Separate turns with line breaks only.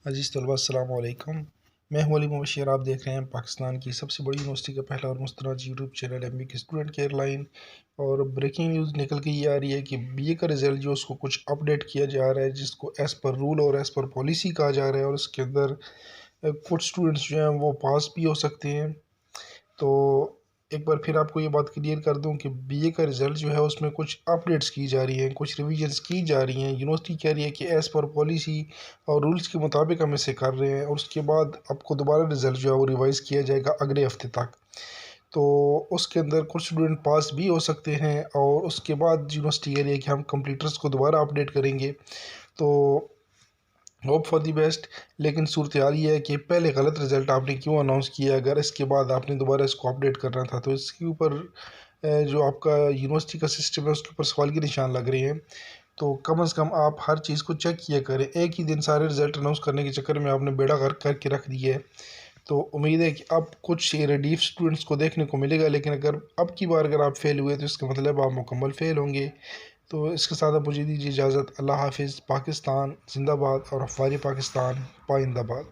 अजीज़ तलबा अस्सलाम वालेकुम। मैं हूं अली मुबशिर। आप देख रहे हैं पाकिस्तान की सबसे बड़ी यूनिवर्सिटी का पहला और मुस्तनद YouTube channel MBK student care line. और ब्रेकिंग न्यूज़ निकल के ये आ रही है कि BA का रिज़ल्ट जो उसको कुछ अपडेट किया जा रहा है, जिसको एज़ पर रूल और एज़ पर पॉलिसी कहा जा रहा है। और उसके अंदर कुछ स्टूडेंट्स जो हैं वो पास भी हो सकते हैं। तो एक बार फिर आपको ये बात क्लियर कर दूं कि BA का रिज़ल्ट जो है उसमें कुछ अपडेट्स की जा रही हैं, कुछ रिविजन्स की जा रही हैं। यूनिवर्सिटी कह रही है कि एज़ पर पॉलिसी और रूल्स के मुताबिक हम इसे कर रहे हैं, और उसके बाद आपको दोबारा रिज़ल्ट जो है वो रिवाइज़ किया जाएगा अगले हफ्ते तक। तो उसके अंदर कुछ स्टूडेंट पास भी हो सकते हैं, और उसके बाद यूनिवर्सिटी कह रही है कि हम कंप्लीटर्स को दोबारा अपडेट करेंगे। तो होप फॉर दी बेस्ट। लेकिन सूरत हाल ये है कि पहले गलत रिज़ल्ट आपने क्यों अनाउंस किया, अगर इसके बाद आपने दोबारा इसको अपडेट करना था। तो इसके ऊपर जो आपका यूनिवर्सिटी का सिस्टम है उसके ऊपर सवाल के निशान लग रहे हैं। तो कम से कम आप हर चीज़ को चेक किया करें। एक ही दिन सारे रिज़ल्ट अनाउंस करने के चक्कर में आपने बेड़ा गर्क करके रख दिया है। तो उम्मीद है कि अब कुछ रेडीफ स्टूडेंट्स को देखने को मिलेगा, लेकिन अगर अब की बार अगर आप फेल हुए तो इसका मतलब आप मुकम्मल फेल होंगे। तो इसके साथ आप मुझे दीजिए इजाज़त। अल्लाह हाफिज़। पाकिस्तान जिंदाबाद और अफवाज पाकिस्तान पाइंदाबाद।